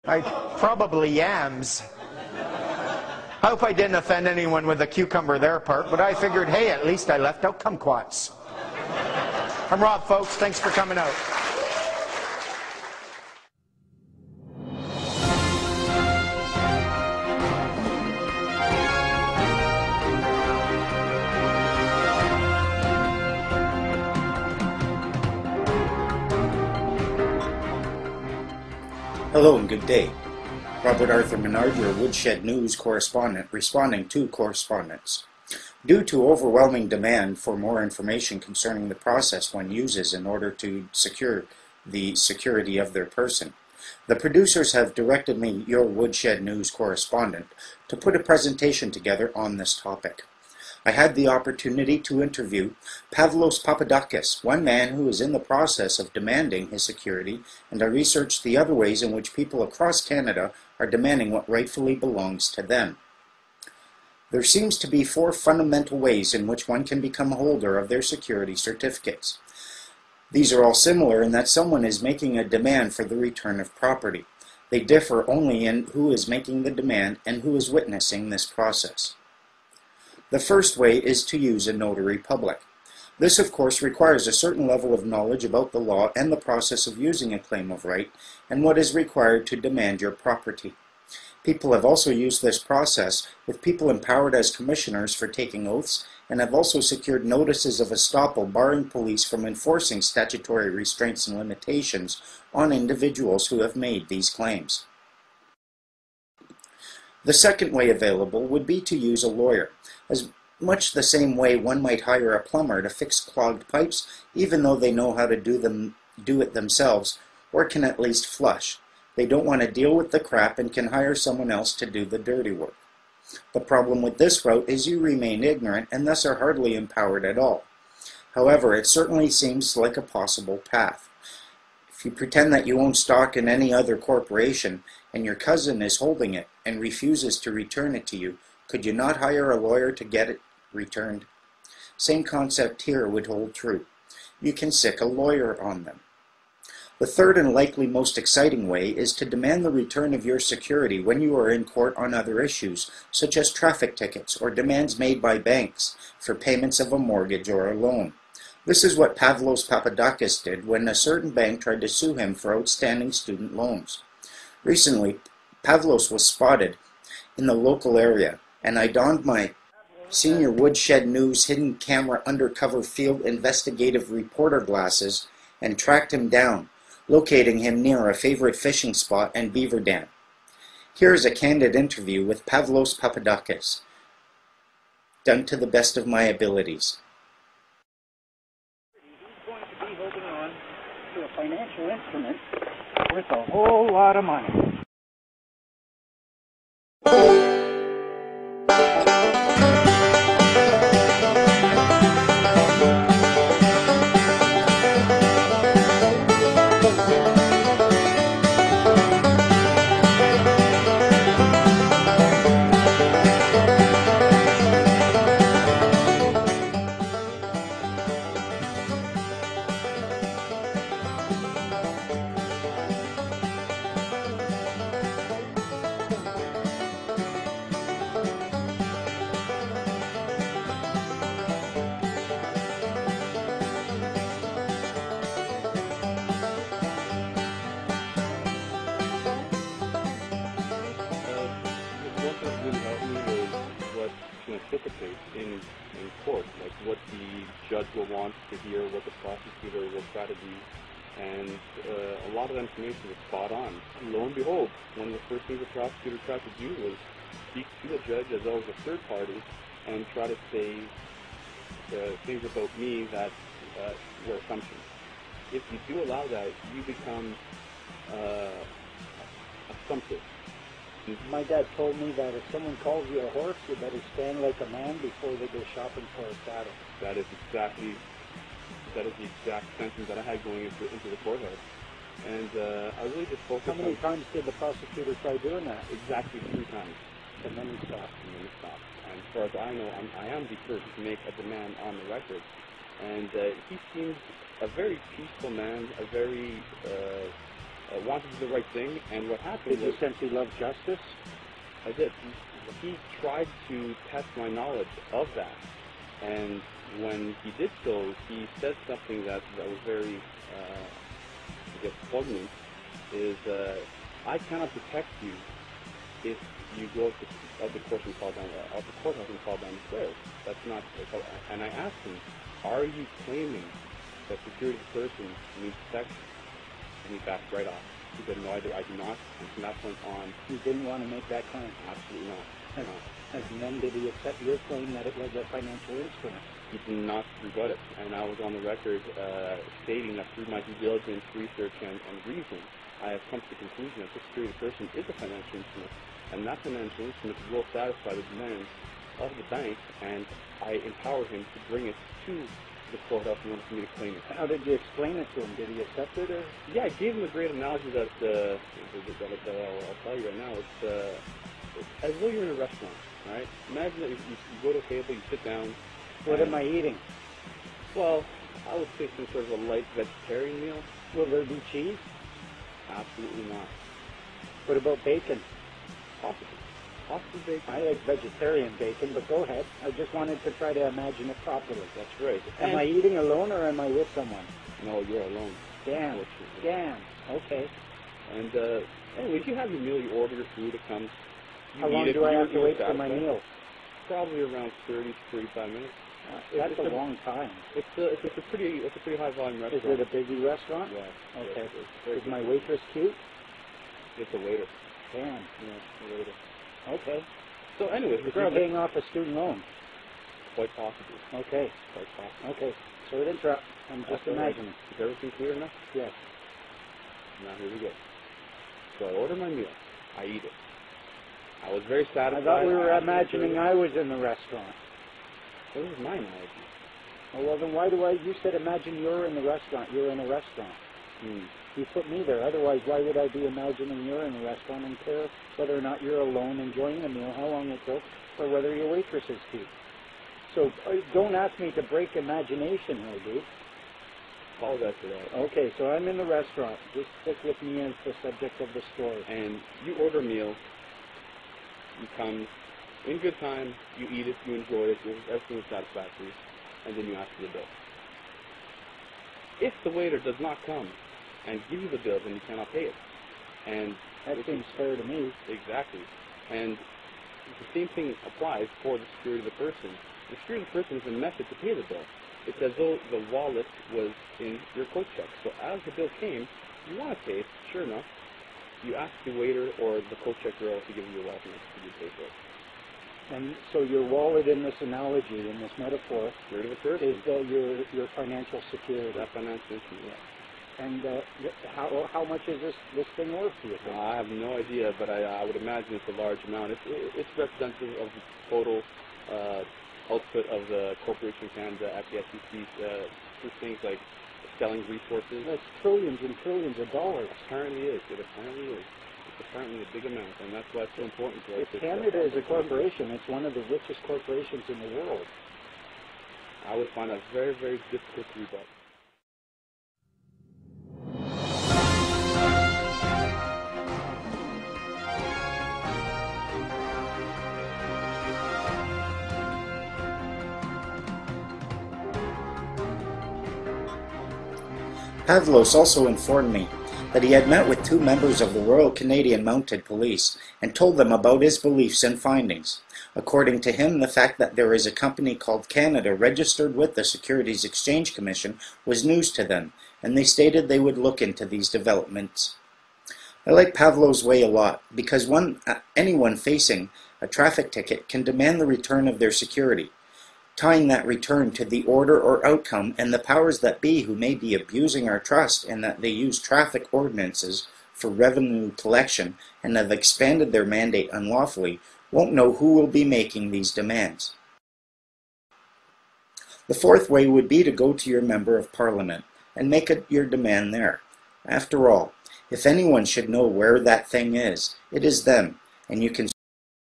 Probably yams. I hope I didn't offend anyone with a cucumber there part, but I figured, hey, at least I left out kumquats. I'm Rob, folks. Thanks for coming out. Hello and good day. Robert Arthur Menard, your Woodshed News correspondent, responding to correspondence. Due to overwhelming demand for more information concerning the process one uses in order to secure the security of their person, the producers have directed me, your Woodshed News correspondent, to put a presentation together on this topic. I had the opportunity to interview Pavlos Papadakis, one man who is in the process of demanding his security, and I researched the other ways in which people across Canada are demanding what rightfully belongs to them. There seems to be 4 fundamental ways in which one can become a holder of their security certificates. These are all similar in that someone is making a demand for the return of property. They differ only in who is making the demand and who is witnessing this process. The first way is to use a notary public. This, of course, requires a certain level of knowledge about the law and the process of using a claim of right and what is required to demand your property. People have also used this process with people empowered as commissioners for taking oaths and have also secured notices of estoppel barring police from enforcing statutory restraints and limitations on individuals who have made these claims. The second way available would be to use a lawyer, as much the same way one might hire a plumber to fix clogged pipes, even though they know how to do it themselves, or can at least flush. They don't want to deal with the crap and can hire someone else to do the dirty work. The problem with this route is you remain ignorant and thus are hardly empowered at all. However, it certainly seems like a possible path. If you pretend that you own stock in any other corporation and your cousin is holding it and refuses to return it to you, could you not hire a lawyer to get it returned? Same concept here would hold true. You can sic a lawyer on them. The third and likely most exciting way is to demand the return of your security when you are in court on other issues, such as traffic tickets or demands made by banks for payments of a mortgage or a loan. This is what Pavlos Papadakis did when a certain bank tried to sue him for outstanding student loans. Recently, Pavlos was spotted in the local area, and I donned my senior Woodshed News hidden camera undercover field investigative reporter glasses and tracked him down, locating him near a favorite fishing spot and beaver dam. Here is a candid interview with Pavlos Papadakis, done to the best of my abilities. He's going to be holding on to a financial instrument worth a whole lot of money. Anticipate in court, like what the judge will want to hear, what the prosecutor will try to do, and a lot of the information is spot on. Lo and behold, one of the first things the prosecutor tried to do was speak to the judge as well as a third party and try to say things about me that were assumptions. If you do allow that, you become assumptive. My dad told me that if someone calls you a horse, you better stand like a man before they go shopping for a saddle. That is the exact sentence that I had going into the courthouse. And I really just focused on... How many times did the prosecutor try doing that? Exactly 3 times. And then he stopped. And as far as I know, I am the first to make a demand on the record. And he seems a very peaceful man, a very wanted to do the right thing, and what happened Did was... you simply love justice? I did. He tried to test my knowledge of that, and when he did so, he said something that was very, I guess, poignant, is, I cannot protect you if you go out the courthouse and fall down the stairs. That's not... And I asked him, are you claiming that security of the person needs protection? And he backed right off. He said, no, I do not. And from that point on... You didn't want to make that claim? Absolutely not. No. And then did he accept your claim that it was a financial instrument? He did not rebut it. And I was on the record stating that through my due diligence, research, and reason, I have come to the conclusion that this security of the person is a financial instrument. And that financial instrument will satisfy the demands of the bank, and I empower him to bring it to the courthouse in order for me to claim it. How did you explain it to him? Did he accept it? Or? Yeah, I gave him a great analogy that I'll tell you right now. It's as though you're in a restaurant, right? Imagine that you go to a table, you sit down. What am I eating? Well, I would say some sort of a light vegetarian meal. Will there be cheese? Absolutely not. What about bacon? Possibly. Possibly bacon. I like vegetarian bacon, but go ahead. I just wanted to try to imagine it properly. That's right. Am I eating alone or am I with someone? No, you're alone. Damn. Damn. Okay. And anyways, you have your meal, you order your food, it comes. How long do I have to wait for my meal? Probably around 30 to 35 minutes. That's a long time. It's a pretty high volume restaurant. Is it a busy restaurant? Yeah. Okay. Is my waitress cute? It's a waiter. Damn. Yeah, a waiter. Okay. So anyways, is he paying off a student loan? Quite possibly. Okay. Quite possibly. Okay. Sorry to interrupt. I'm just imagining. Is everything clear enough? Yes. Now here we go. So I order my meal. I eat it. I was very satisfied. I thought we were imagining I was in the restaurant. Well, this is my analogy. Oh, well, then why you said imagine you're in the restaurant. You're in a restaurant. You put me there. Otherwise, why would I be imagining you're in the restaurant and care whether or not you're alone enjoying the meal, how long it took, or whether your waitress is cute? So don't ask me to break imagination here, dude. Apologize for that. Okay, so I'm in the restaurant. Just stick with me as the subject of the story. And you order a meal. You come in good time, you eat it, you enjoy it, everything is satisfactory, and then you ask for the bill. If the waiter does not come and give you the bill, then you cannot pay it. And that seems fair to me. Exactly. And the same thing applies for the security of the person. The security of the person is a method to pay the bill. It's as though the wallet was in your coat check. So as the bill came, you want to pay it, sure enough. You ask the waiter or the coat check girl to give you your wallet and to give you pay for it. And so your wallet in this analogy, in this metaphor, is your financial security. That financial instrument, yeah. And how much is this thing worth to you? I have no idea, but I would imagine it's a large amount. It's representative of the total output of the Corporation of Canada at the SEC through things like selling resources. That's trillions and trillions of dollars. Apparently is. It apparently is. It's apparently a big amount, and that's why it's so important to us. If Canada is a corporation, it's one of the richest corporations in the world. I would find that very, very difficult to rebut. Pavlos also informed me that he had met with 2 members of the Royal Canadian Mounted Police and told them about his beliefs and findings. According to him, the fact that there is a company called Canada registered with the Securities Exchange Commission was news to them, and they stated they would look into these developments. I like Pavlos' way a lot, because anyone facing a traffic ticket can demand the return of their security, tying that return to the order or outcome, and the powers that be who may be abusing our trust in that they use traffic ordinances for revenue collection and have expanded their mandate unlawfully won't know who will be making these demands. The 4th way would be to go to your Member of Parliament and make your demand there. After all, if anyone should know where that thing is, it is them, and you can